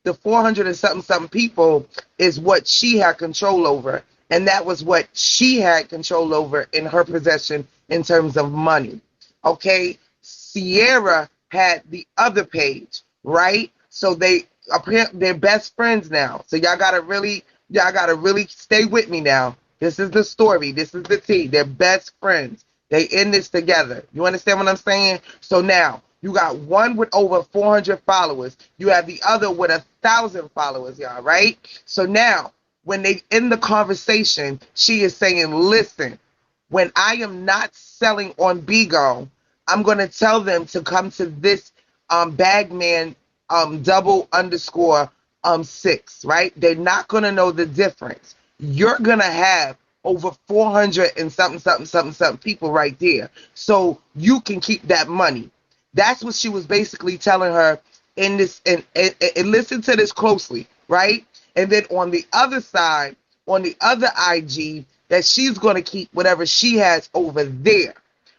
the 400 and something people is what she had control over. And that was what she had control over in her possession in terms of money. Okay. Sierra had the other page, right? So they're best friends now. So y'all gotta really stay with me now. This is the story. This is the tea. They're best friends. They in this together. You understand what I'm saying? So now you got one with over 400 followers. You have the other with 1,000 followers, y'all, right? So now when they end the conversation, she is saying, listen, when I am not selling on BIGO, I'm going to tell them to come to this bagman double underscore 6, right? They're not going to know the difference. You're going to have over 400 and something people right there. So you can keep that money. That's what she was basically telling her in this, and listen to this closely, right? And then on the other side, on the other IG, that she's going to keep whatever she has over there.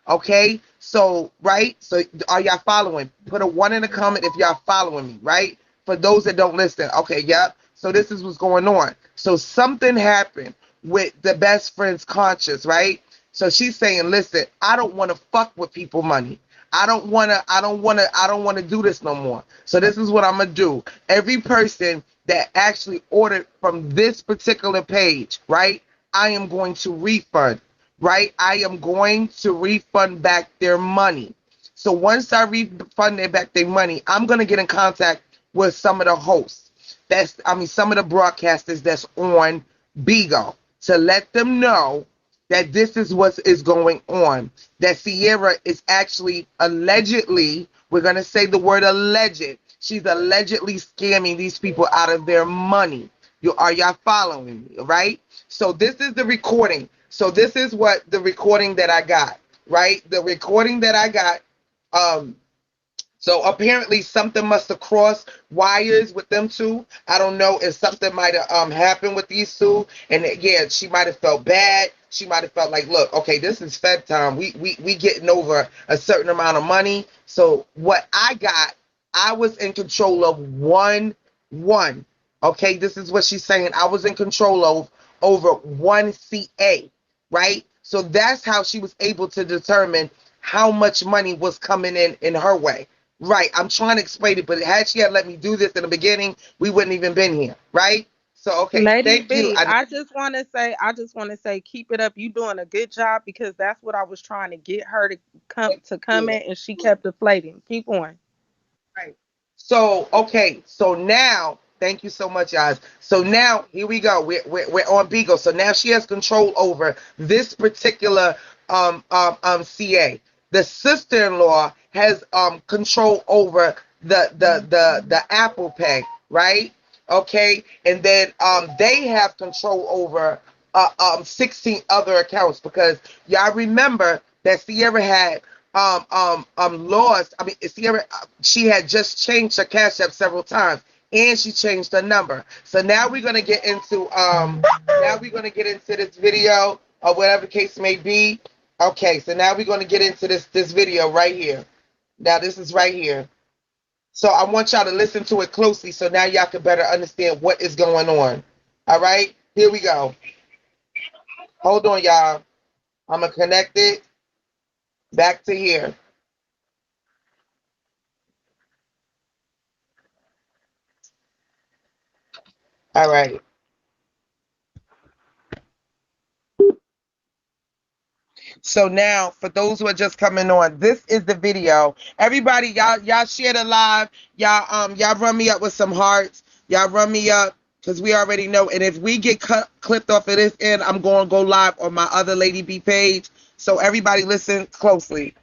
Okay? So, right? So, are y'all following? Put a 1 in the comment if y'all following me, right? For those that don't listen. Okay, yep. So, this is what's going on. So, something happened with the best friend's conscience, right? So, she's saying, listen, I don't want to fuck with people money. I don't want to do this no more. So this is what I'm going to do. Every person that actually ordered from this particular page, right? I am going to refund, right? I am going to refund back their money. So once I refund them back their money, I'm going to get in contact with some of the hosts. Some of the broadcasters that's on BIGO to let them know that this is what is going on. That Sierra is actually allegedly, we're going to say the word alleged, she's allegedly scamming these people out of their money. Are y'all following me, right? So this is the recording. So this is what the recording that I got, right? The recording that I got, so apparently something must have crossed wires with them two. I don't know if something might have happened with these two. And yeah, she might have felt bad. She might have felt like, look, okay, this is Fed time. We getting over a certain amount of money. So what I got, I was in control of one. Okay, this is what she's saying. I was in control of over one CA, right? So that's how she was able to determine how much money was coming in her way. Right, I'm trying to explain it, but had she had let me do this in the beginning, we wouldn't even been here, right? So, okay, Lady thank you. B, I just want to say, keep it up. You doing a good job because that's what I was trying to get her to come in, and she kept deflating. Keep on. Right. So, okay, so now, thank you so much, guys. So now, here we go. We're on BIGO. So now she has control over this particular CA. The sister-in-law has control over the Apple Pay, right? Okay, and then they have control over 16 other accounts because y'all remember that Sierra had lost. I mean, Sierra, she had just changed her cash app several times, and she changed her number. So now we're gonna get into this video or whatever case may be. Okay, so now we're gonna get into this video right here. Now this is right here. So I want y'all to listen to it closely so now y'all can better understand what is going on. All right, here we go. Hold on, y'all. I'm gonna connect it back to here. All right. So now, for those who are just coming on, this is the video. Everybody, y'all share the live. Y'all run me up with some hearts. Y'all run me up because we already know. And if we get clipped off of this end, I'm going to go live on my other Lady B page. So everybody, listen closely.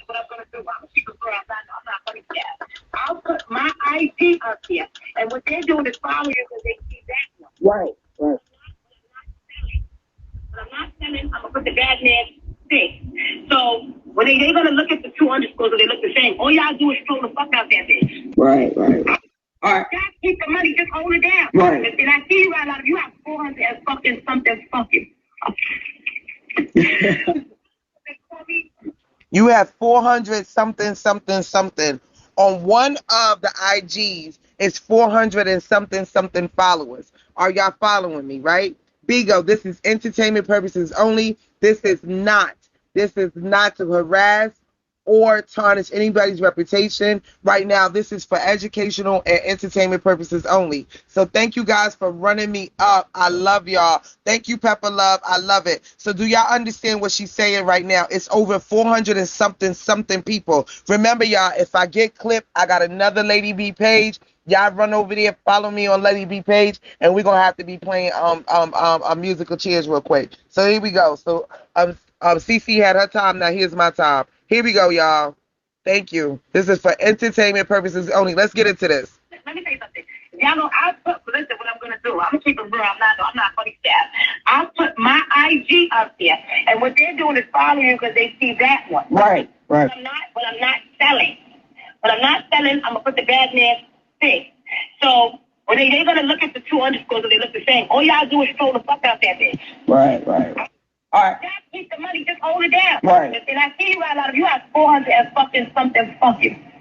What I'm gonna do, I'm keep it grass. I'm not gonna get. I'll put my ID up here, and what they're doing is following you because they see that one. Right, right. But I'm not selling. I'm gonna put the bad man thing. So when they're gonna look at the two underscores, or they look the same. All y'all do is throw the fuck out that bitch. Right, right. All right. Guys, keep the money. Just hold it down. Right. And I see you right out of you have 400 and fucking something fucking. You have 400 something. On one of the IGs, it's 400 and something followers. Are y'all following me, right? BIGO, this is entertainment purposes only. This is not to harass or tarnish anybody's reputation. Right now, this is for educational and entertainment purposes only. So thank you guys for running me up. I love y'all. Thank you, Pepper Love. I love it. So do y'all understand what she's saying right now? It's over 400 and something people. Remember, y'all, if I get clipped, I got another Lady B page. Y'all run over there, follow me on Lady B page, and we're gonna have to be playing musical chairs real quick. So here we go. So CC had her time. Now here's my time. Here we go, y'all. Thank you. This is for entertainment purposes only. Let's get into this. Let me tell you something. Y'all know listen what I'm gonna do. I'm gonna keep it real. I'm not funny staff. I'll put my IG up there, and what they're doing is following you because they see that one. Right. But I'm not selling. I'm gonna put the bad man thing. So when they're gonna look at the two underscores and they look the same, all y'all do is throw the fuck out that bitch. Right. All right. Y'all keep the money, just hold it down. Right. And I see you right out of you have 400 and fucking something fucking.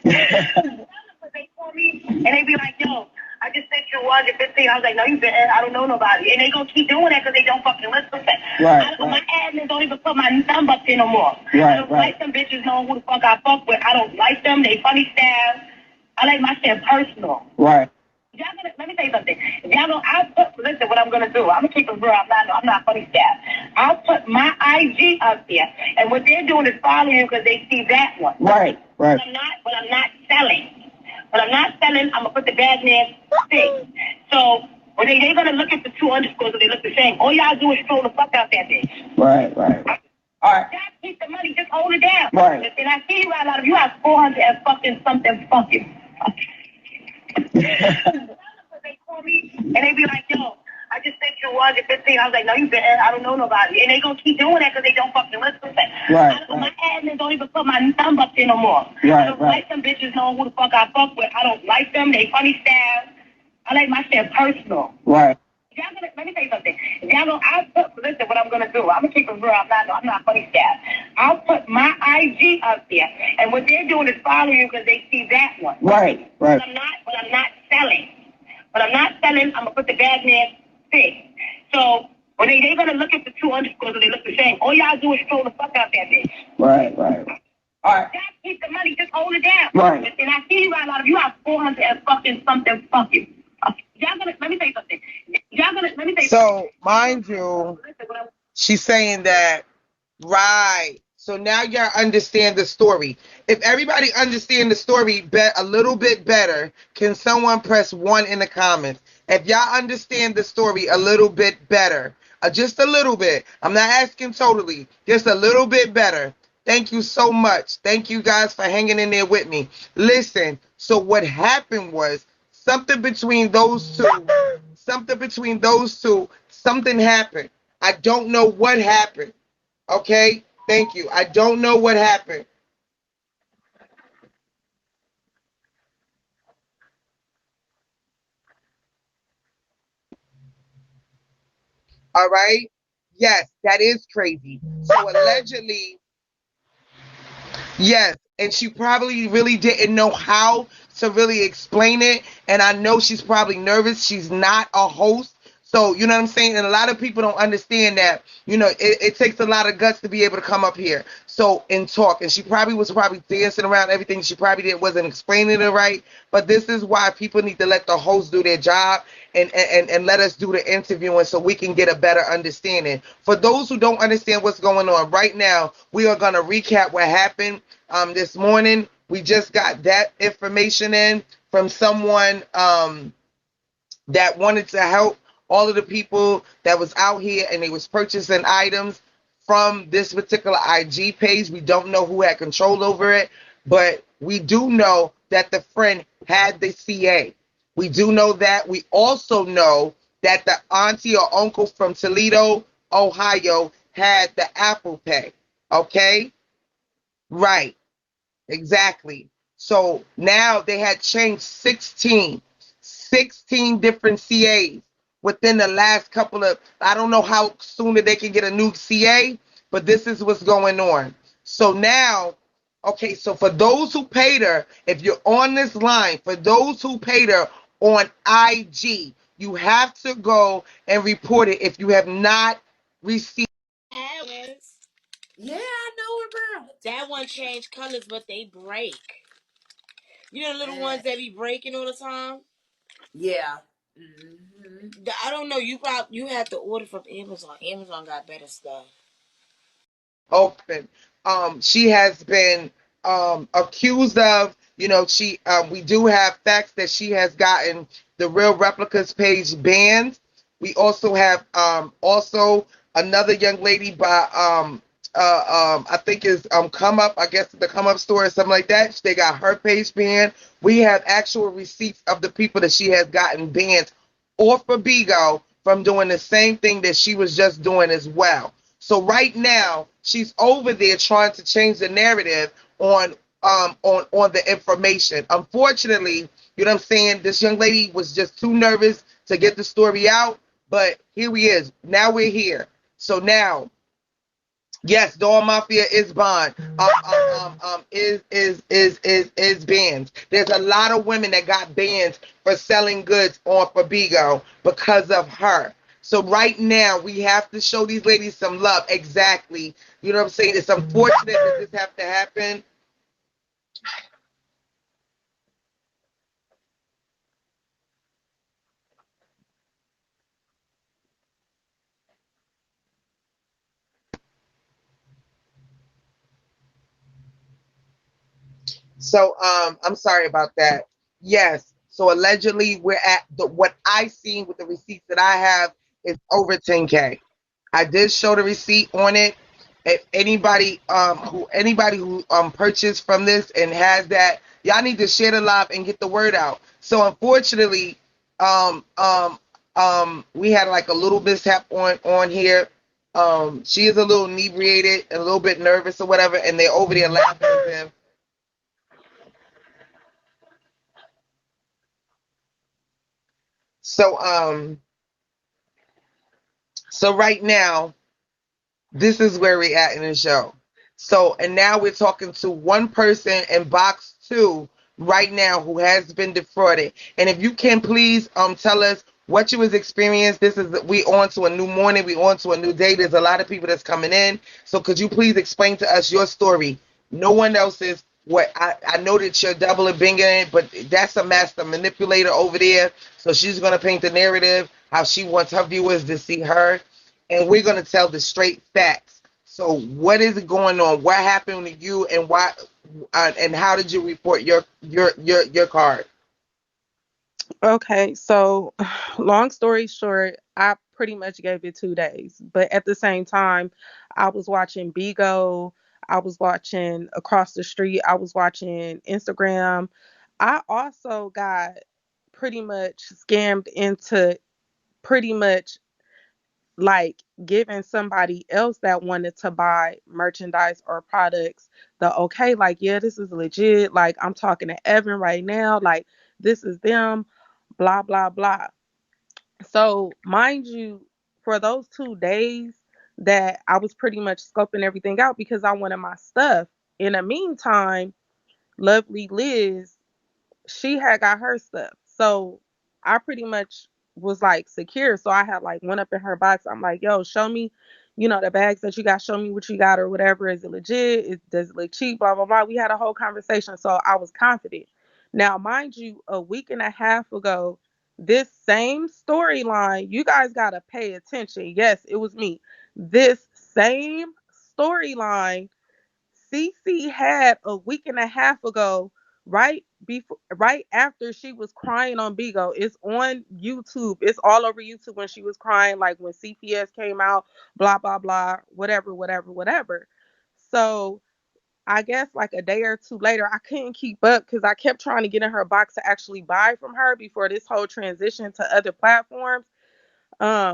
They call me and they be like, yo, I just sent you 115. I was like, no, you didn't. I don't know nobody. And they gonna keep doing that because they don't fucking listen. Right. My admins don't even put my number up there no more. Right. I don't like them bitches knowing who the fuck I fuck with. I don't like them. They funny style. I like my shit personal. Right. Let me tell you something. Listen what I'm gonna do. I'm gonna keep it real. I'm not funny staff. I'll put my IG up there, and what they're doing is following you because they see that one. Right. But I'm not selling. I'm gonna put the bad man thing. So when they're gonna look at the two underscores and they look the same, all y'all do is throw the fuck out that bitch. Right. All right. Y'all keep the money, just hold it down. Right. And I see you right out of you have 400 and fucking something fucking. They call me and they be like, yo, I just sent you 115. I was like, no, you didn't. I don't know nobody. And they gonna keep doing that because they don't fucking listen. Right. My admins don't even put my number up there no more. Right. I don't like them bitches knowing who the fuck I fuck with. I don't like them. They funny style. I like my shit personal. Right. Let me tell you something. Listen what I'm gonna do. I'm gonna keep it real. I'm not funny staff. I'll put my IG up there, and what they're doing is following you because they see that one. Right. But I'm not selling. I'm gonna put the bad man thing. So when they're gonna look at the two underscores and they look the same, all y'all do is throw the fuck out that bitch. Right. All right. Y'all keep the money, just hold it down. Right. And I see you right out of you have 400 and fucking something fucking. Let me tell you something. So, mind you, she's saying that, right. So now y'all understand the story. If everybody understand the story a little bit better, can someone press 1 in the comments? If y'all understand the story a little bit better, just a little bit. I'm not asking totally, just a little bit better. Thank you so much. Thank you guys for hanging in there with me. Listen, so what happened was something between those two, something happened. I don't know what happened. Okay? Thank you. I don't know what happened. All right? Yes, that is crazy. So allegedly, yes, and she probably really didn't know how to really explain it. And I know she's probably nervous. She's not a host. So, you know what I'm saying? And a lot of people don't understand that, it takes a lot of guts to be able to come up here and talk. And she was dancing around everything. She probably wasn't explaining it right. But this is why people need to let the host do their job and let us do the interviewing so we can get a better understanding. For those who don't understand what's going on right now, we are going to recap what happened this morning. We just got that information in from someone that wanted to help all of the people that was out here and they was purchasing items from this particular IG page. We don't know who had control over it, but we do know that the friend had the CA. We do know that. We also know that the auntie or uncle from Toledo, Ohio, had the Apple Pay. Okay? Right. Exactly. So now they had changed 16 different CAs within the last couple of, I don't know how soon that they can get a new CA, but this is what's going on. So now, Okay, so for those who paid her, if you're on this line, for those who paid her on IG, you have to go and report it if you have not received. Yeah, I know it, bro. That one changed colors, but they break. You know the little ones that be breaking all the time. Yeah. I don't know. You have to order from Amazon. Amazon got better stuff. Open. She has been accused of, she we do have facts that she has gotten the Real Replicas page banned. We also have also another young lady by I think is Come Up, I guess the Come Up store or something like that. They got her page banned. We have actual receipts of the people that she has gotten banned off of Bigo from doing the same thing that she was just doing as well. So right now, she's over there trying to change the narrative on on the information. Unfortunately, you know what I'm saying? This young lady was just too nervous to get the story out, but here we is. Now we're here. So now, yes, Dawn Mafia is banned. Is banned. There's a lot of women that got banned for selling goods on for Bigo because of her. So right now we have to show these ladies some love. Exactly. You know what I'm saying? It's unfortunate that this have to happen. So I'm sorry about that. Yes. So allegedly we're at what I seen with the receipts that I have is over 10K. I did show the receipt on it. If anybody who purchased from this and has that, y'all need to share the live and get the word out. So unfortunately, um um we had like a little mishap on here. She is a little inebriated and a little bit nervous or whatever, and they're over there laughing at them. So right now, this is where we're at in the show. So, and now we're talking to one person in box two right now who has been defrauded. And if you can please tell us what you was experienced. This is we on to a new morning, we on to a new day. There's a lot of people that's coming in. So could you please explain to us your story? No one else's. What I know that you're double and binging it, but that's a master manipulator over there. So she's gonna paint the narrative how she wants her viewers to see her, and we're going to tell the straight facts. So, what is going on? What happened to you, and why? And how did you report your card? Okay, so long story short, I pretty much gave it 2 days. But at the same time, I was watching Bigo, I was watching Across the Street, I was watching Instagram. I also got pretty much scammed into pretty much like giving somebody else that wanted to buy merchandise or products the okay, like, yeah, this is legit. Like, I'm talking to Evan right now. Like, this is them, blah, blah, blah. So, mind you, for those 2 days that I was pretty much scoping everything out because I wanted my stuff. In the meantime, lovely Liz, she had got her stuff. So I pretty much was like secure. So I had like went up in her box. I'm like, yo, show me, the bags that you got, show me what you got or whatever. Is it legit? Does it look cheap? Blah, blah, blah. We had a whole conversation. So I was confident. Now, mind you, a week and a half ago, this same storyline, you guys got to pay attention. Yes, it was me. This same storyline Cece had a week and a half ago, right after she was crying on Bigo. It's on YouTube. It's all over YouTube when she was crying, like when CPS came out, blah blah blah, whatever, whatever, whatever. So I guess like a day or two later, I couldn't keep up because I kept trying to get in her box to actually buy from her before this whole transition to other platforms.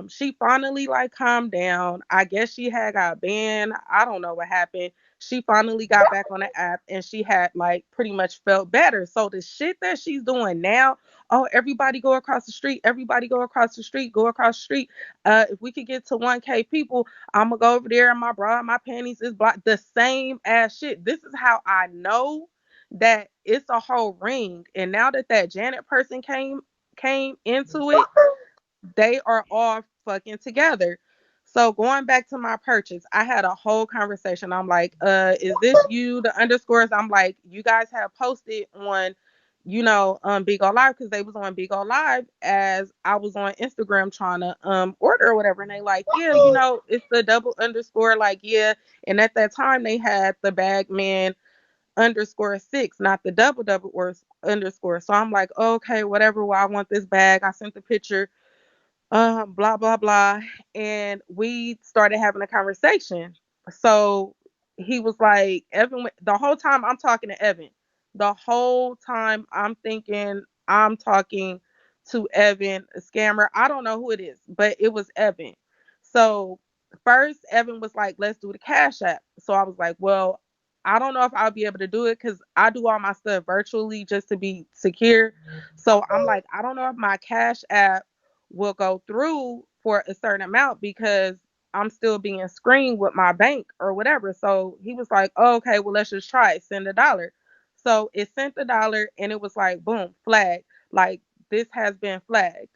She finally like calmed down. I guess she had got banned. I don't know what happened. She finally got back on the app and she had like pretty much felt better. So the shit that she's doing now, oh, everybody go across the street, everybody go across the street, go across the street. If we could get to 1K people, I'm gonna go over there and my bra and my panties is blocked. The same ass shit. This is how I know that it's a whole ring. And now that that Janet person came into it, they are all fucking together. So going back to my purchase, I had a whole conversation. I'm like, is this you? The underscores. I'm like, you guys have posted on, BIGO Live because they was on BIGO Live as I was on Instagram trying to order or whatever. And they like, yeah, it's the double underscore, like, yeah. And at that time they had the bagman underscore six, not the double or underscore. So I'm like, okay, whatever. Well, I want this bag. I sent the picture, blah blah blah, and we started having a conversation. So he was like, Evan, the whole time I'm talking to Evan, the whole time I'm thinking I'm talking to Evan, a scammer. I don't know who it is, but it was Evan. So first Evan was like, let's do the cash app. So I was like, well, I don't know if I'll be able to do it because I do all my stuff virtually just to be secure. So I'm like, I don't know if my cash app will go through for a certain amount because I'm still being screened with my bank or whatever. So he was like, oh, okay, well, let's just try it. Send $1. So it sent $1 and it was like, boom, flag. Like, this has been flagged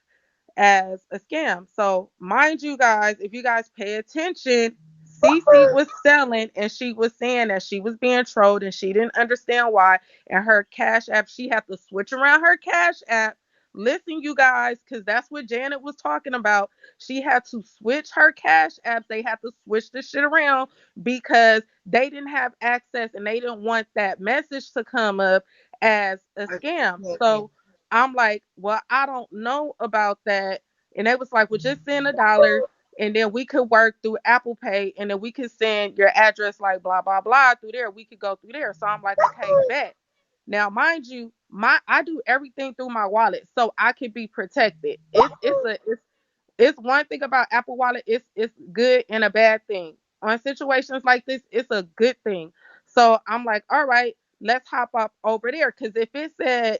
as a scam. So, mind you guys, if you guys pay attention, Cece was selling and she was saying that she was being trolled and she didn't understand why. And her cash app, she had to switch around her cash app. Listen, you guys, because that's what Janet was talking about. She had to switch her cash apps. They had to switch the shit around because they didn't have access and they didn't want that message to come up as a scam. So I'm like, well, I don't know about that. And they was like, well, just send $1 and then we could work through Apple Pay and then we could send your address like blah blah blah through there. We could go through there. So I'm like, okay, bet. Now, mind you, I do everything through my wallet so I can be protected. It's one thing about Apple Wallet. It's good and a bad thing. On situations like this, it's a good thing. So I'm like, all right, let's hop up over there. Cause if it said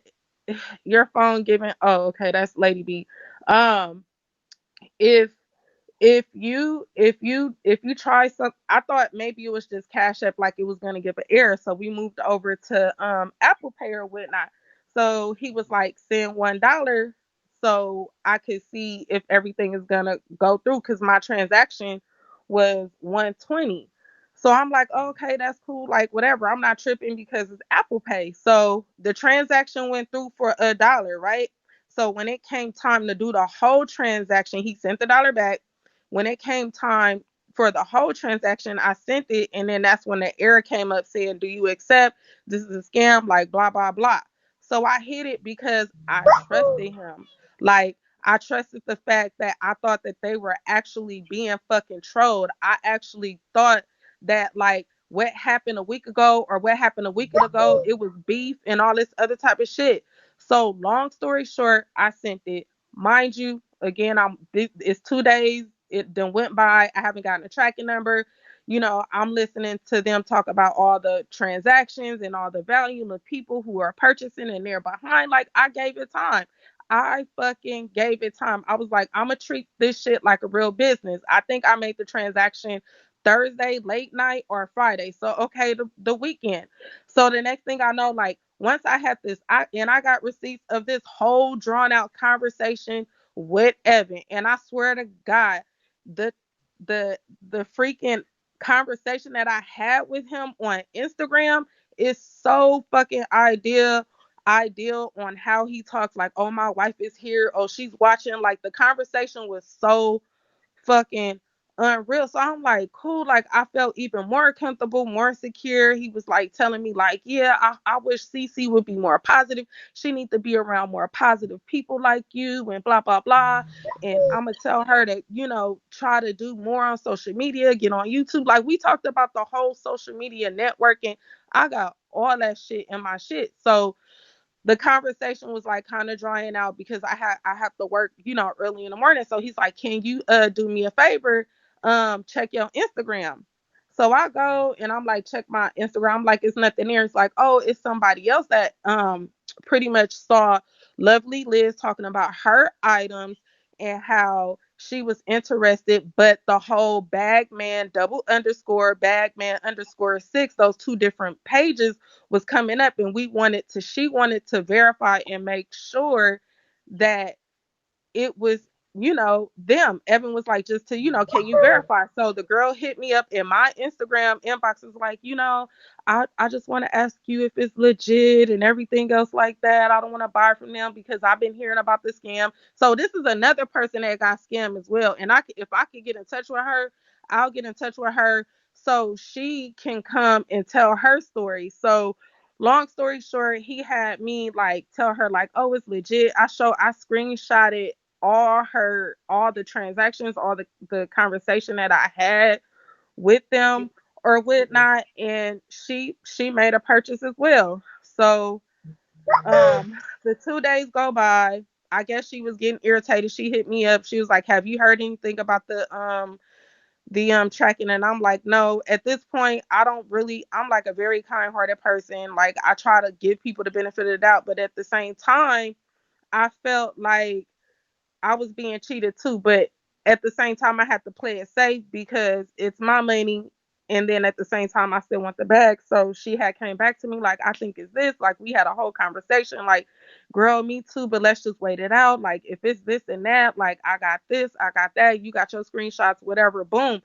your phone giving, oh, okay, that's Lady B. Um, if if you try some, I thought maybe it was just Cash App, like it was gonna give an error, so we moved over to Apple Pay or whatnot. So he was like, send $1 so I could see if everything is gonna go through because my transaction was 120. So I'm like, okay, that's cool, like whatever, I'm not tripping because it's Apple Pay. So the transaction went through for $1, right? So when it came time to do the whole transaction, he sent the $1 back. When it came time for the whole transaction, I sent it, and then that's when the error came up saying, "Do you accept? This is a scam." Like blah blah blah. So I hit it because I trusted him. Like I trusted the fact that I thought that they were actually being fucking trolled. I actually thought that like what happened a week ago or what happened a week ago, it was beef and all this other type of shit. So long story short, I sent it. Mind you, again, it's 2 days. It then went by. I haven't gotten a tracking number. I'm listening to them talk about all the transactions and all the volume of people who are purchasing and they're behind. Like I gave it time. I fucking gave it time. I was like, I'm gonna treat this shit like a real business. I think I made the transaction Thursday late night or Friday. So okay, the weekend. So the next thing I know, like once I had this, I got receipts of this whole drawn out conversation with Evan. And I swear to God, the the the freaking conversation that I had with him on Instagram is so fucking ideal on how he talks, like, oh, my wife is here, oh, she's watching. Like the conversation was so fucking unreal. So I'm like, cool. Like I felt even more comfortable, more secure. He was like telling me, like, yeah, I wish CC would be more positive. She needs to be around more positive people like you and blah blah blah. And I'm gonna tell her to, try to do more on social media, get on YouTube. Like we talked about the whole social media networking. I got all that shit in my shit. So the conversation was like kind of drying out because I have to work, early in the morning. So he's like, "Can you do me a favor? Check your Instagram." So I go and I'm like, check my Instagram. I'm like, it's nothing there. It's like, oh, it's somebody else that pretty much saw Lovely Liz talking about her items and how she was interested, but the whole bagman double underscore bagman underscore six, those two different pages was coming up, and she wanted to verify and make sure that it was, them. Evan was like, just to, can you verify? So the girl hit me up in my Instagram inbox, is like, I just want to ask you if it's legit and everything else like that. I don't want to buy from them because I've been hearing about the scam. So this is another person that got scammed as well. And if I could get in touch with her, I'll get in touch with her so she can come and tell her story. So long story short, he had me like tell her like, oh, it's legit. I screenshotted all the transactions, all the conversation that I had with them or whatnot, and she made a purchase as well. So the 2 days go by. I guess she was getting irritated. She hit me up. She was like, have you heard anything about the tracking? And I'm like, no. At this point, I'm like a very kind-hearted person. Like, I try to give people the benefit of the doubt, but at the same time, I felt like I was being cheated too, but at the same time, I had to play it safe because it's my money. And then at the same time, I still want the bag. So she had came back to me like, I think it's this. Like, we had a whole conversation, like, girl, me too, but let's just wait it out. Like, if it's this and that, like, I got this, I got that, you got your screenshots, whatever, boom.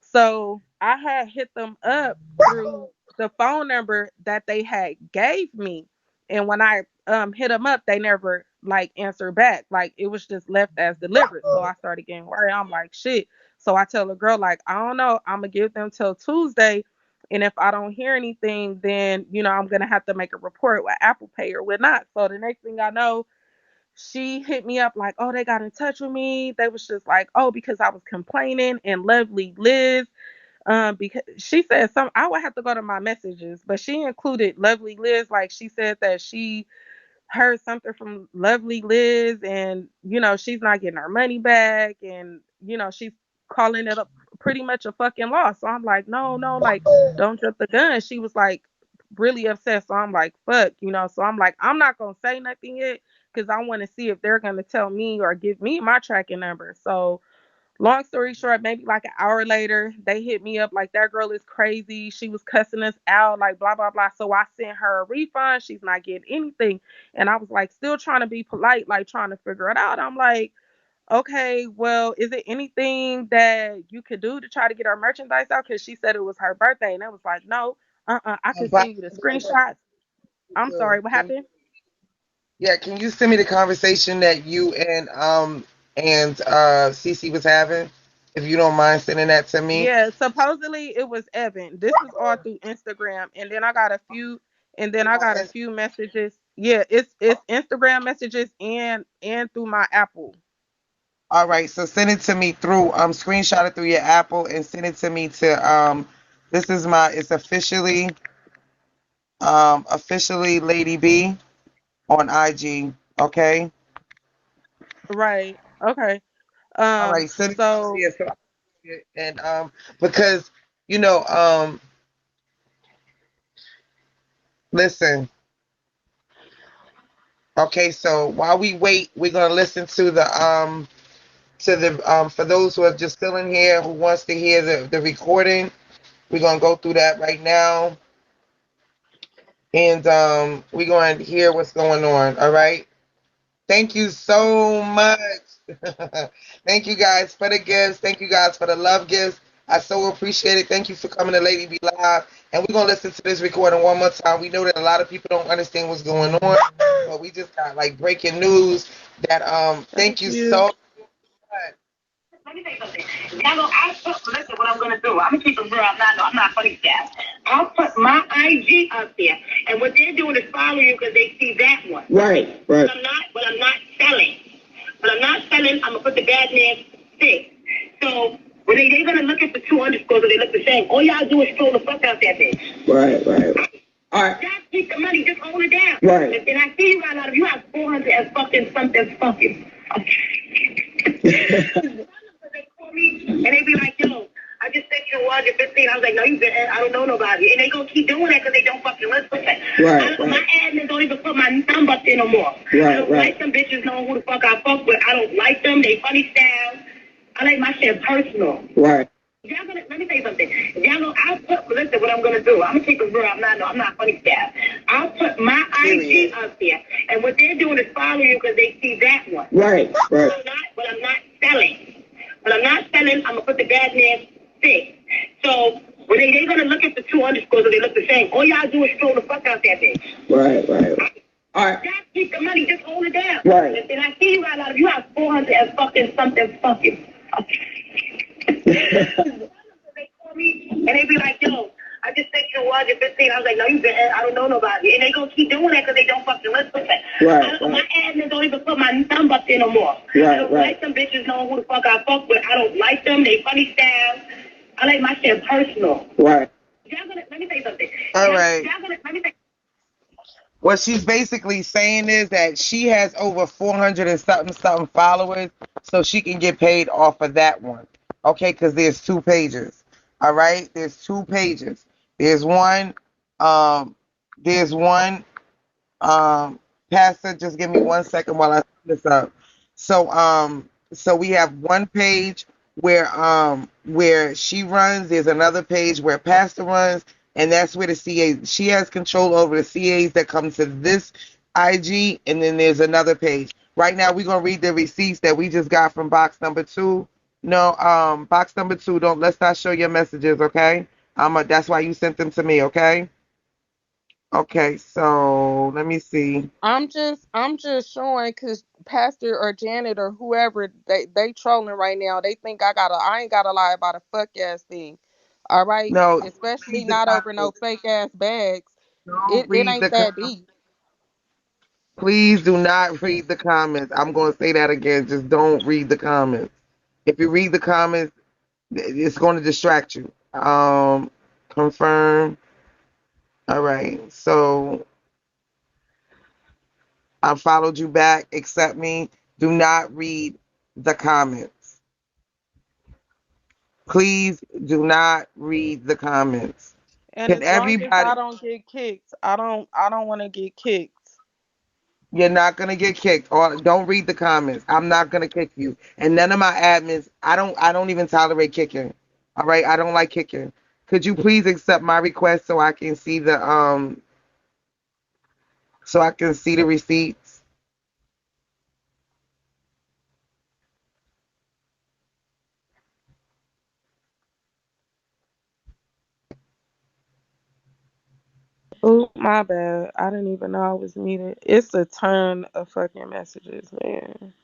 So I had hit them up through the phone number that they had gave me. And when I hit them up, they never like answered back. Like, it was just left as delivered. So I started getting worried. I'm like, shit. So I tell the girl, like, I don't know. I'm gonna give them till Tuesday. And if I don't hear anything, then I'm gonna have to make a report with Apple Pay or whatnot. So the next thing I know, she hit me up like, oh, they got in touch with me. They was just like, oh, because I was complaining, and Lovely Liz, because she said some, I would have to go to my messages, but she included Lovely Liz. Like, she said that she heard something from Lovely Liz, and she's not getting her money back, and she's calling it a pretty much a fucking loss. So I'm like, no, no, like, don't jump the gun. She was like really upset. So I'm like, fuck, so I'm like, I'm not gonna say nothing yet because I want to see if they're gonna tell me or give me my tracking number. So long story short, maybe like an hour later, they hit me up like, that girl is crazy. She was cussing us out, like blah blah blah. So I sent her a refund. She's not getting anything. And I was like, still trying to be polite, like trying to figure it out. I'm like, okay, well, is it anything that you could do to try to get her merchandise out? Because she said it was her birthday. And I was like, no, I could But send you the screenshots. I'm sorry, what happened? yeah, can you send me the conversation that you and Cece was having? If you don't mind sending that to me. Yeah, supposedly it was Evan. This was all through Instagram, and then I got a And few messages. Yeah, it's Instagram messages and through my Apple. all right, so send it to me through screenshot it through your Apple and send it to me to this is my it's officially Lady B on IG. Okay. Right. Okay. All right, send it to So me and because you know listen. Okay, so while we wait, we're gonna listen to the for those who are just still in here who wants to hear the recording. We're gonna go through that right now, and we're going to hear what's going on. All right. Thank you so much. Thank you guys for the gifts. Thank you guys for the love gifts. I so appreciate it. Thank you for coming to Lady Be Live. And we're gonna listen to this recording one more time. We know that a lot of people don't understand what's going on, but we just got like breaking news that thank thank you you. so much. Let me tell you something. Y'all know, listen, what I'm gonna do. I'm gonna keep it real. I'm not funny, guys. I'll put my IG up there, and what they're doing is following you because they see that one. Right, right. But I'm not selling. But I'm not selling. I'm gonna put the bad man six. So when they're gonna look at the two underscores, and they look the same. All y'all do is troll the fuck out that bitch. Right, right. All right. Just keep the money. Just hold it down. Right. And I see you right out of you have 400 and fucking something fucking. Okay. They call me and they be like, yo, I just sent you 115. I was like, no, you been, I don't know nobody. And they gonna keep doing that because they don't fucking listen. Right. My admins don't even put my number up there no more. Right, I don't like them bitches knowing who the fuck I fuck with. I don't like them. They funny style. I like my shit personal. Right. Y'all gonna, let me tell you something. Y'all know, I'll put, listen, what I'm gonna do. I'm gonna take a girl. I'm not funny style. I'll put my IG up there. And what they're doing is following you because they see that one. Right. But I'm not selling. I'm gonna put the bad man thing. So when they're gonna look at the two underscores and they look the same, all y'all do is scroll the fuck out that bitch. Right. All right. Y'all keep the money, just hold it down. Right. And I see you got a lot of you have 400 and fucking something fucking. They call me and they be like, yo, I just sent you 115. I was like, no, you been, I don't know nobody. And they gonna keep doing that because they don't fucking listen. Right. My admins don't even put my number up there no more. Right. I don't like them bitches knowing who the fuck I fuck with. I don't like them. They funny style. I like my shit personal. Right. Y'all gonna, let me say something. All right. Y'all gonna, let me say. What she's basically saying is that she has over 400 and something followers, so she can get paid off of that one. Okay, because there's two pages. All right, there's two pages. There's one. Um, there's one. Pastor, just give me 1 second while I set this up. So we have one page where she runs. There's another page where Pastor runs, and that's where the CA. She has control over the CAs that come to this IG, and then there's another page. Right now, we're gonna read the receipts that we just got from box number 2. No, box number 2. Don't let's not show your messages, okay? That's why you sent them to me, okay? Okay, so let me see. I'm just showing because Pastor or Janet or whoever they trolling right now. They think I ain't gotta lie about a fuck ass thing. All right, No, especially read the not over no comments. fake ass bags. Don't It read the ain't that comments. deep. Please do not read the comments. I'm going to say that again. Just don't read the comments. If you read the comments, it's going to distract you. Confirm. All right. So I followed you back. Accept me. Do not read the comments. Please do not read the comments. And Can as long as I everybody? don't get kicked, I don't want to get kicked. You're not gonna get kicked. Or don't read the comments. I'm not gonna kick you. And none of my admins. I don't even tolerate kicking. All right. I don't like kicking. Could you please accept my request so I can see the receipts? Oh, my bad. I didn't even know I was muted. It's a ton of fucking messages, man.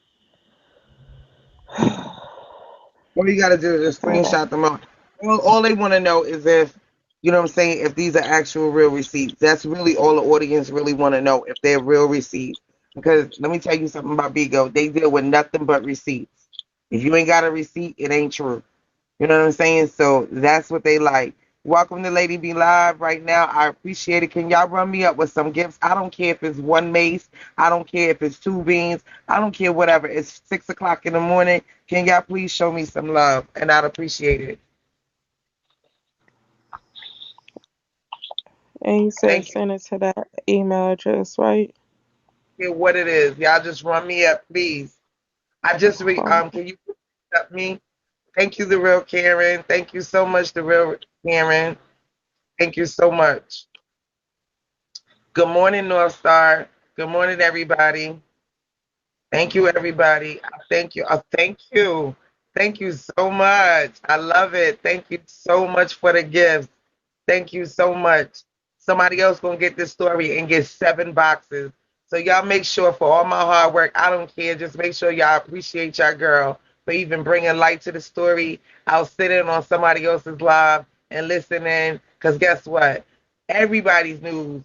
All you gotta do is just Hold on. screenshot them out. All they want to know is if you know what I'm saying. If these are actual real receipts. That's really all the audience really want to know, if they're real receipts. Because let me tell you something about BIGO. They deal with nothing but receipts. If you ain't got a receipt, it ain't true. You know what I'm saying? So that's what they like. Welcome to Lady Be Live right now. I appreciate it. Can y'all run me up with some gifts? I don't care if it's one mace. I don't care if it's two beans. I don't care whatever. It's 6 o'clock in the morning. Can y'all please show me some love? And I'd appreciate it. And you said Thank you. send it to that email address, right? Hear what it is. Y'all just run me up, please. Hold Can you up me? Thank you, the real Karen. Thank you so much, the real Karen. Thank you so much. Good morning, North Star. Good morning, everybody. Thank you, everybody. Thank you. Thank you. Thank you so much. I love it. Thank you so much for the gifts. Thank you so much. Somebody else gonna get this story and get 7 boxes. So y'all make sure, for all my hard work, I don't care. Just make sure y'all appreciate your girl for even bringing light to the story. I'll sit in on somebody else's live and listen in. Cause guess what? Everybody's news.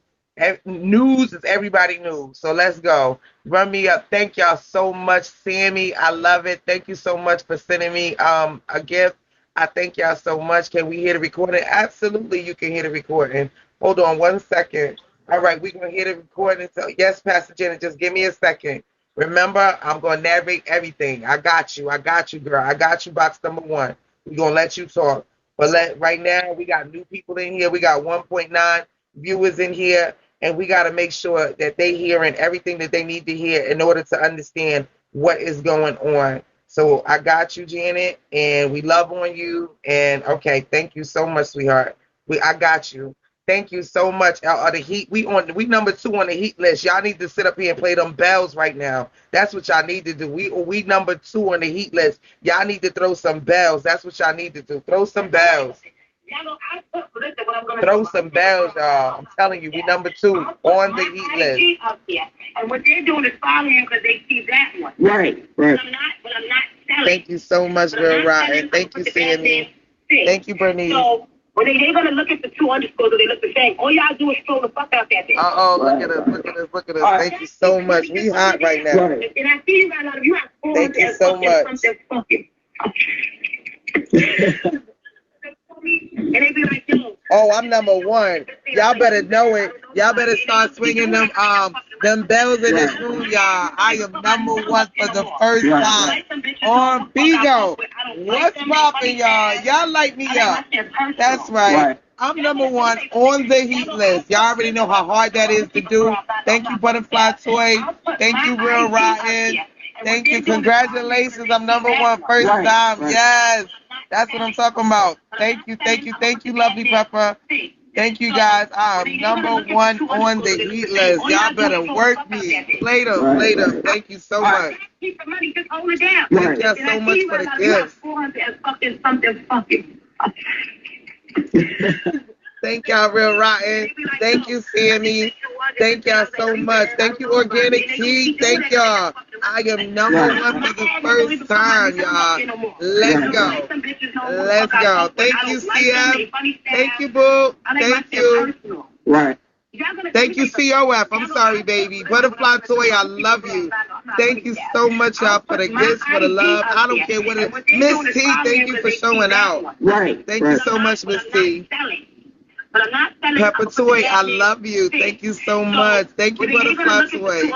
News is everybody news. So let's go. Run me up. Thank y'all so much, Sammy. I love it. Thank you so much for sending me a gift. I thank y'all so much. Can we hear the recording? Absolutely, you can hear the recording. Hold on 1 second. All right, we're going to hear the recording. So, yes, Pastor Jenna, just give me a second. Remember, I'm going to narrate everything. I got you. I got you, girl. I got you, box number 1. We're going to let you talk. But right now, we got new people in here. We got 1.9 viewers in here, and we got to make sure that they hearing everything that they need to hear in order to understand what is going on. So I got you, Janet, and we love on you. And okay, thank you so much, sweetheart. I got you. Thank you so much. The heat, we number 2 on the heat list. Y'all need to sit up here and play them bells right now. That's what y'all need to do. We number 2 on the heat list. Y'all need to throw some bells. That's what y'all need to do. Throw some bells. Throw some bells, y'all. I'm telling you, we number 2 on the heat list. And what they're doing is following you because they see that one. Right, right. But I'm not selling. Thank you so much, Real Rotten. Thank you, Sammy. Thank you, Bernice. So, when they're going to look at the 2 underscores, they look the same. All y'all do is throw the fuck out that thing. Uh-oh, look at us, look at us, look at us. Thank you so much. We hot right now. And I see you right now. You have 4 Thank you so much. And they be like, yo. Oh, I'm number 1. Y'all better know it. Y'all better start swinging them bells in this room, y'all. I am number 1 for the first time on BIGO. What's poppin', y'all? Y'all light me up. That's right. I'm number 1 on the heat list. Y'all already know how hard that is to do. Thank you, Butterfly Toy. Thank you, Real Rotten. Thank you. Congratulations. I'm number 1 first time. Yes. That's what I'm talking about. Thank you, thank you, thank you, Lovely Pepper. Thank you, guys. I'm number 1 on the heat list. Y'all better work me. Later, later. Thank you so much. Keep the money, just hold it down. Thank y'all so much for the gifts. Thank y'all, Real Rotten. Thank you, Sammy. Thank y'all so much. Thank you, Organic Tea. Thank y'all. I am number 1 for the first time, y'all. Let's go. Let's go. Thank you, CF. Thank you, Boo. Thank you. Right. Thank you, COF. I'm sorry, baby. Butterfly Toy, I love you. Thank you so much, y'all, for the gifts, for the love. I don't care what it is. Miss T, thank you for showing out. Right. Thank you so much, Miss T. Pepper Toy, I love you. Thank you so much. Thank you, Butterfly Toy.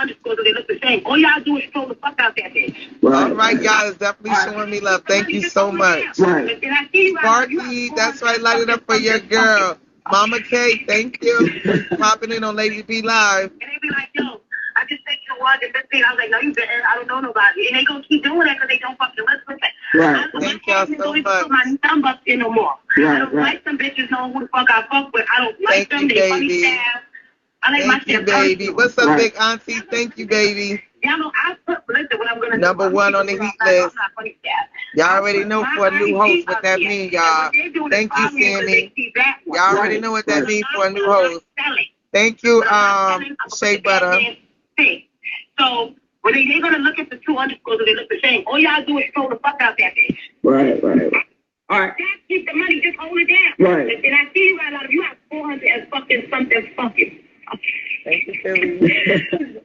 All y'all do is throw the fuck out that bitch. All right, y'all, it's definitely showing me love. Thank you so much. Right. Sparky, that's right, light it up for your girl. Mama K, thank you. Popping in on Lady B Live. And they be like, yo, I just think you want to 15. I was like, no, you didn't. I don't know nobody. And they gonna keep doing that because they don't fucking listen. Right. Thank y'all so much. Put my thumb up in no more. Right, I don't like some bitches knowing who the fuck I fuck with. I don't like them. They funny staff. I like my shit baby. What's up, Big Auntie? Thank you, baby. Y'all know I put, listen, what I'm gonna Number 1 on the heat list. Y'all already know for a new host what that means, y'all. Thank you, Sammy. Y'all already know what that means for a new host. Thank you, Shea Butter. So when they're gonna look at the 2 underscores, they look the same. All y'all do is throw the fuck out that bitch. Right, right. All right. Keep the money, just hold it down. Right. And I see you right out of you have 400 and fucking something fucking. Thank you, Philly.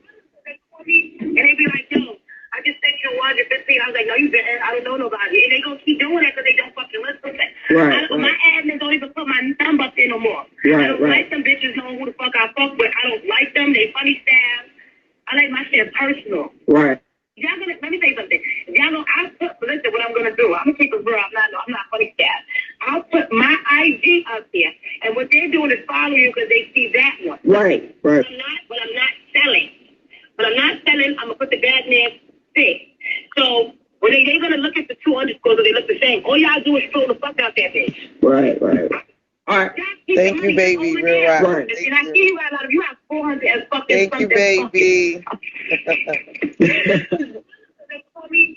And they be like, yo, I just sent you 115. I was like, no, you didn't. I don't know nobody. And they gonna keep doing that because they don't fucking listen. Right. My admins don't even put my thumb up there no more. Right, I don't like some bitches knowing who the fuck I fuck with. I don't like them. They funny staff. I like my shit personal. Right. Y'all gonna let me say something. Y'all know I put listen what I'm gonna do. I'm gonna keep a real. I'm not funny staff. I'll put my IG up there, and what they're doing is following you because they see that one. Right. Right. But I'm not selling. I'm gonna put the bad man thing. So when they're gonna look at the 2 underscores, they look the same. All y'all do is throw the fuck out that bitch. Right. Right. All right. Thank you, baby. Real right. And I see you right out of you have 400 and fucking. Thank you, baby.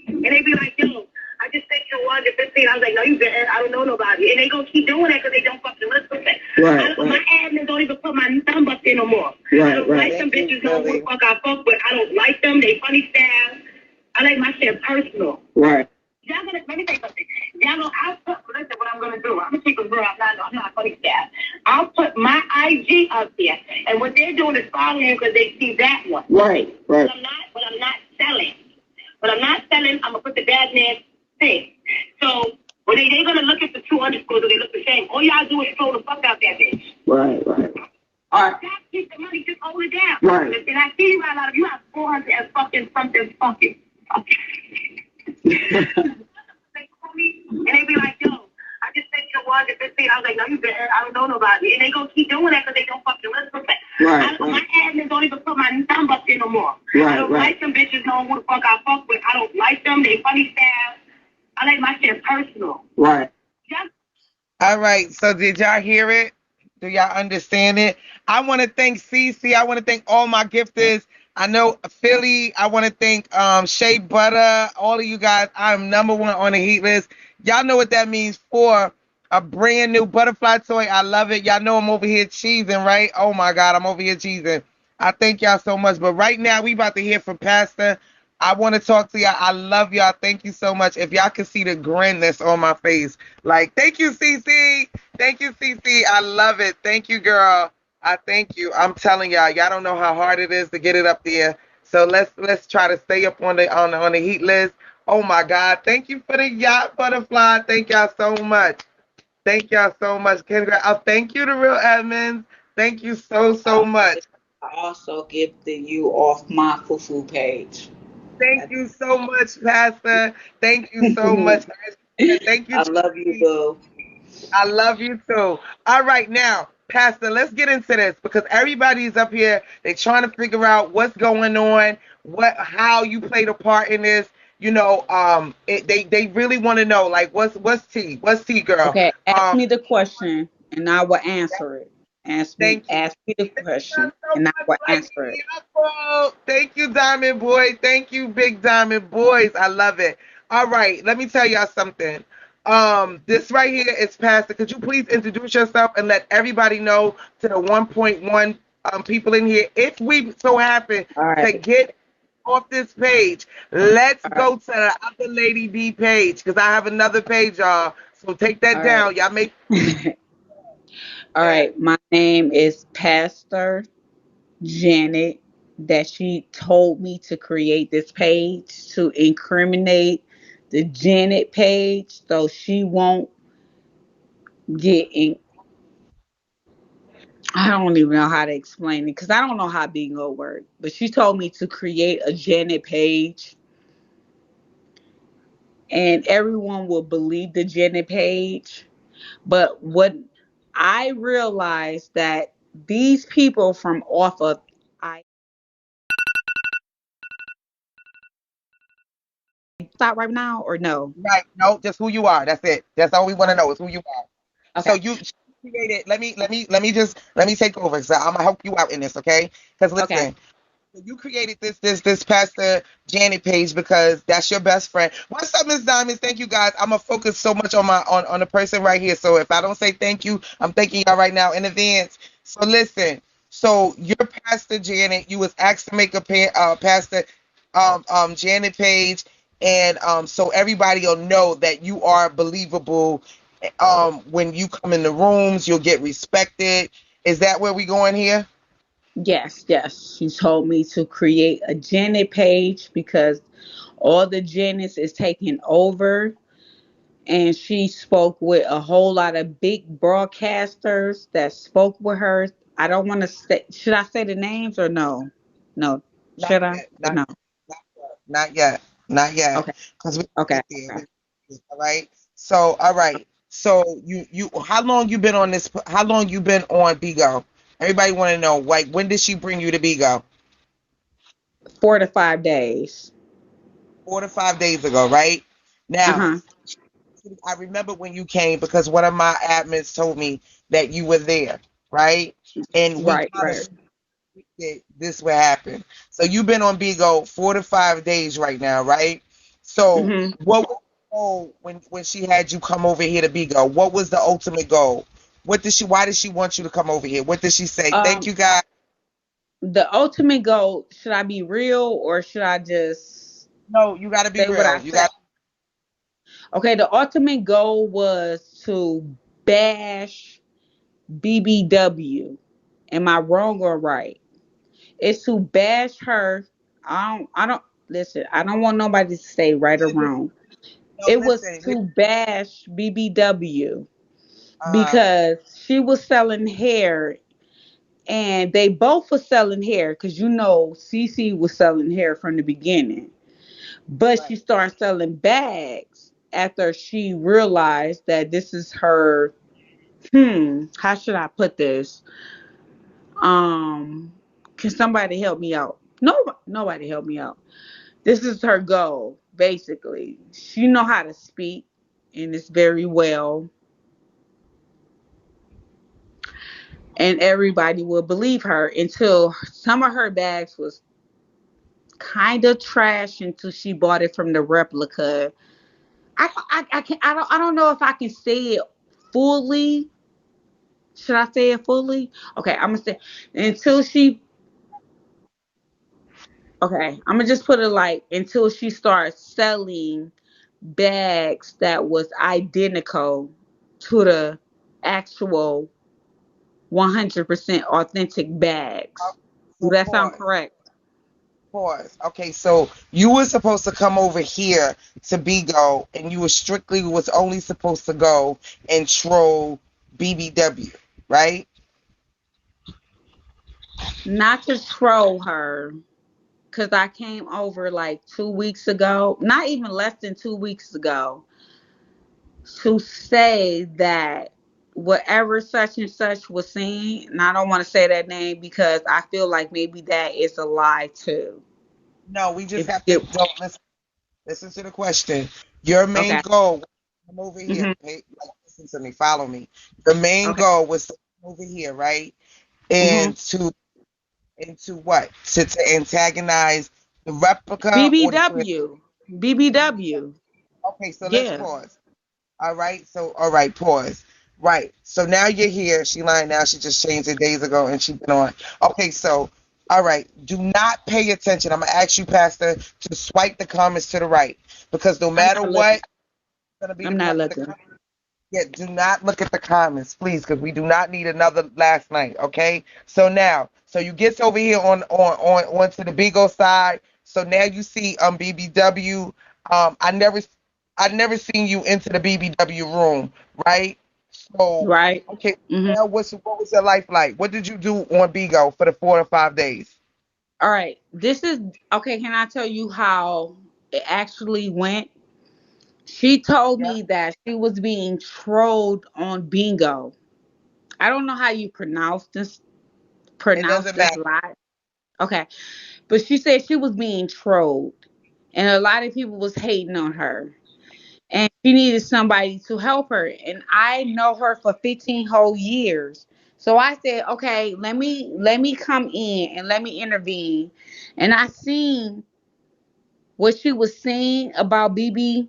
And they be like, yo, I just sent you 115. I was like, no, you didn't. I don't know nobody. And they gonna keep doing that because they don't fucking listen. Right. My admins don't even put my thumb up there no more. Right. I don't like some bitches knowing who the fuck I fuck with. I don't like them. They funny staff. I like my shit personal. Right. Y'all gonna let me say something. Y'all know I'll put listen what I'm gonna do. I'm gonna keep a real. I'm not funny staff. I'll put my IG up there, and what they're doing is following you because they see that one. Right. Right. But I'm not selling. I'm gonna put the bad man thing. So when they're gonna look at the 2 underscores, they look the same. All y'all do is throw the fuck out that bitch. Right. Right. All right. Keep the money, just hold it down. Right. And I see you right out of you have 400 and fucking something fucking. And they be like, yo, I just sent you 115. see it. I was like, no, you better. I don't know nobody. And they gonna keep doing that because they don't fucking listen. Right. My admins don't even put my number up there no more. Right, I don't like them bitches knowing who the fuck I fuck with. I don't like them. They funny style. I like my shit personal. Right. Just All right. So did y'all hear it? Do y'all understand it? I want to thank Cece. I want to thank all my gifters. I know Philly. I want to thank Shea Butter. All of you guys. I'm #1 on the heat list. Y'all know what that means for a brand new butterfly toy. I love it. Y'all know I'm over here cheesing, right? Oh my God, I'm over here cheesing. I thank y'all so much. But right now, we about to hear from Pastor. I want to talk to y'all. I love y'all. Thank you so much. If y'all can see the grin that's on my face, like, thank you, Cece. Thank you, Cece. I love it. Thank you, girl. I thank you. I'm telling y'all, y'all don't know how hard it is to get it up there. So let's try to stay up on the heat list. Oh my God. Thank you for the yacht butterfly. Thank y'all so much. Thank y'all so much. Thank you to Real Edmonds. Thank you so much. I also gifted you off my fufu page. Thank you so much, Pastor. Thank you so much. Thank you, I love you, Tracy. boo. I love you too. All right, now, Pastor, let's get into this because everybody's up here. They're trying to figure out what's going on, how you played a part in this. They really want to know, like, what's tea, girl? Okay, ask Um, me the question and I will answer it. Thank you. Ask me the Thank you question so and I much, will like answer it. Thank you, Diamond Boy. Thank you, Big Diamond Boys. I love it. All right, let me tell y'all something. This right here is Pastor. Could you please introduce yourself and let everybody know to the 1.1 people in here? If we so happen All to right. get off this page, let's All right. go to the other Lady D page because I have another page, y'all. So take that All right. down. Y'all make All that. right. My name is Pastor Janet. That she told me to create this page to incriminate the Janet page so she won't get in. I don't even know how to explain it because I don't know how bingo works. But she told me to create a Janet page and everyone will believe the Janet page. But what I realized that these people from off of I stop right now or no? Right. No, just who you are. That's it. That's all we want to know is who you are. So Okay. you created. Let me take over. So I'm gonna help you out in this, okay? Because Okay. listen, you created this Pastor Janet page because that's your best friend. What's up, Miss Diamonds? Thank you guys. I'm gonna focus so much on on the person right here. So if I don't say thank you, I'm thanking y'all right now in advance. So listen. So your Pastor Janet, you was asked to make a Pastor Janet page, and so everybody will know that you are believable. When you come in the rooms, you'll get respected. Is that where we going here? Yes, yes. She told me to create a Janet page because all the Janets is taking over. And she spoke with a whole lot of big broadcasters that spoke with her. I don't want to say, should I say the names or no? No. Not Should I yet. or no? Not yet. Not yet. Okay. Because we Okay. get there. Okay. All right. So, all right. So how long you been on this? How long you been on Bigo? Everybody want to know. Like, when did she bring you to Bigo? 4 to 5 days. 4 to 5 days ago, right? Uh Now, huh. I remember when you came because one of my admins told me that you were there, right? And we Right. kind of Right. that this would happen. So you've been on Bigo 4 to 5 days right now, right? So Hmm. what was the goal when she had you come over here to Bigo? What was the ultimate goal? What did she? Why did she want you to come over here? What did she say? Thank Um, you, guys. the ultimate goal. Should I be real or should I just No, you got to be say what I real. You say? got. Okay. The ultimate goal was to bash BBW. Am I wrong or right? It's to bash her. I don't listen, I don't want nobody to say right or wrong. No, It was listen. to bash BBW Uh, because she was selling hair and they both were selling hair because CC was selling hair from the beginning. But she right. started selling bags after she realized that this is her How should I put this? Can somebody help me out? Nobody help me out. This is her goal, basically. She know how to speak, and it's very well, and everybody will believe her until some of her bags was kind of trash until she bought it from the replica. I don't know if I can say it fully. Should I say it fully? Okay, I'm gonna say until she. Okay, I'm gonna just put it like until she starts selling bags that was identical to the actual 100% authentic bags. Do So that sound pause. correct? Pause. Okay, so you were supposed to come over here to BIGO, and you were strictly was only supposed to go and troll BBW, right? Not to troll her, because I came over like 2 weeks ago, not even less than 2 weeks ago, to say that whatever such and such was saying, and I don't want to say that name because I feel like maybe that is a lie too. No, we just If have to you don't listen. Listen to the question. Your main okay, goal. Come over here. hmm Pay, like, listen to me. Follow me. Your main okay, goal was to come over here, right? hmm And to what? To antagonize the replica or the trans. BBW, BBW, Okay, so let's yeah, pause. All right. So, all right, pause. Right. So now you're here. She lying now. She just changed it days ago and she's been on. Okay. So, all right. Do not pay attention. I'm going to ask you, Pastor, to swipe the comments to the right because no I'm matter not what, looking. it's going to be I'm not the looking. yeah, do not look at the comments, please, because we do not need another last night. Okay. So now, so you get over here on onto the BIGO side. So now you see BBW. I never seen you into the BBW room, right? So Right. okay, hmm now what was your life like? What did you do on BIGO for the 4 to 5 days? All right. This is okay. Can I tell you how it actually went? She told Yeah, me that she was being trolled on Bingo. I don't know how you it pronounce doesn't this matter. lie. Okay. But she said she was being trolled. And a lot of people was hating on her. And she needed somebody to help her. And I know her for 15 whole years. So I said, okay, let me come in and let me intervene. And I seen what she was saying about BBW.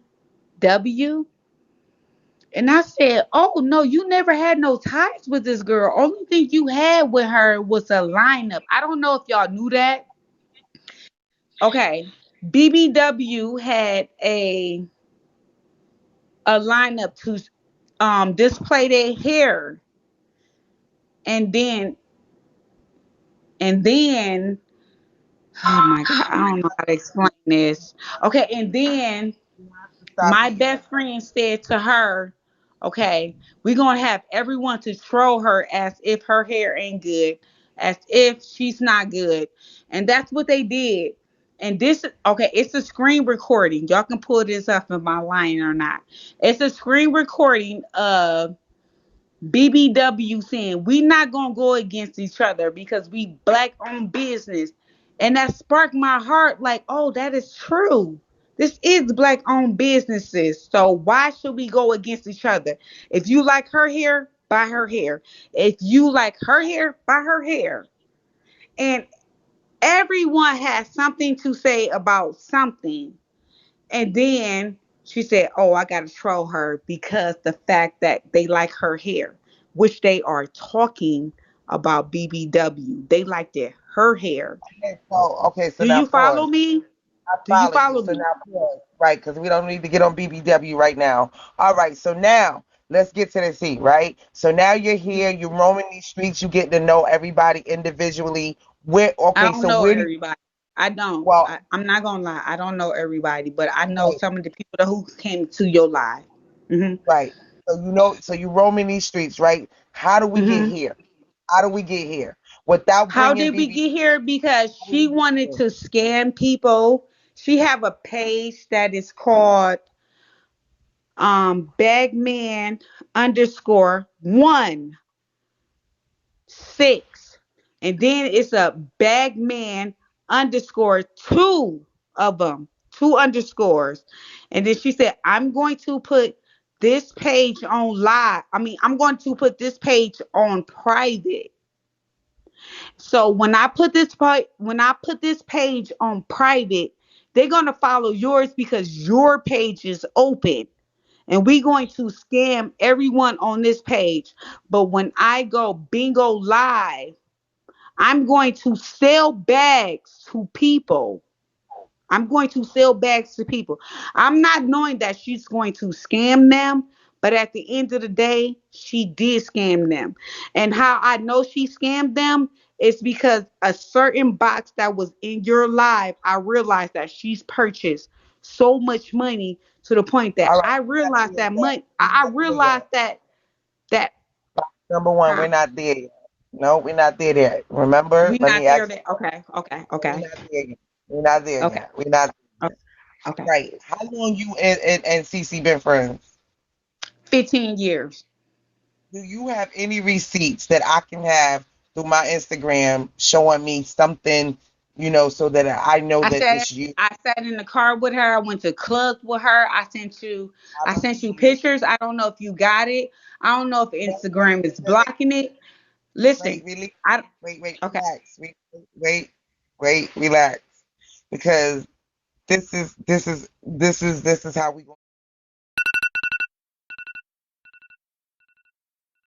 And I said, oh no, you never had no ties with this girl. Only thing you had with her was a lineup. I don't know if y'all knew that. Okay. BBW had a lineup to display their hair, and then oh my god, I don't know how to explain this. Okay, and then Stop my eating. best friend said to her, okay, we're gonna have everyone to troll her as if her hair ain't good, as if she's not good. And that's what they did. And this, okay, it's a screen recording. Y'all can pull this up if I'm lying or not. It's a screen recording of BBW saying we not gonna go against each other because we black owned business. And that sparked my heart like, oh, that is true. This is black owned businesses. So why should we go against each other? If you like her hair, buy her hair. If you like her hair, buy her hair. And everyone has something to say about something. And then she said, oh, I got to troll her because the fact that they like her hair, which they are talking about BBW. They liked it, her hair. Okay, so Do now you follow pause. me? I Do you follow you. follow So me? now, pause, right? Because we don't need to get on BBW right now. All right. So now let's get to the T, right? So now you're here. You're roaming these streets. You get to know everybody individually. Where? I Okay. don't So know where do? everybody. I don't. Well, I'm not going to lie. I don't know everybody, but I know right, some of the people who came to your live. hmm right. So you know. So you roaming these streets, right? How do we get hmm here? How do we get here without How bringing did we BB? get here? Because How do we she get wanted here? to scam people. She have a page that is called Bagman underscore 1 6, and then it's a Bagman underscore 2 of them, 2 underscores, and then she said, I'm going to put this page on live. I mean, I'm going to put this page on private. So when I put this page on private, they're gonna follow yours because your page is open. And we're going to scam everyone on this page. But when I go bingo live, I'm going to sell bags to people. I'm going to sell bags to people. I'm not knowing that she's going to scam them, but at the end of the day, she did scam them. And how I know she scammed them is because a certain box that was in your live, I realized that she's purchased so much money to the point that All right, I we're not realized there that yet. money. We're I not there realized yet. that Number one, we're huh? not there yet. No, we're not there yet. Remember, We let not me there. ask you. That okay, okay, We're okay, not there yet. We're not there okay, yet. We're not there okay, yet. okay. Right. How long you and Cece been friends? 15 years. Do you have any receipts that I can have through my Instagram showing me something, so that I know I that sat it's you? I sat in the car with her. I went to clubs with her. I I don't sent you need it. pictures. I don't know if you got it. I don't know if Wait, wait, Instagram wait, is wait, blocking it. Listen, wait, really, I okay. relax. Wait, relax. Because this is how we going.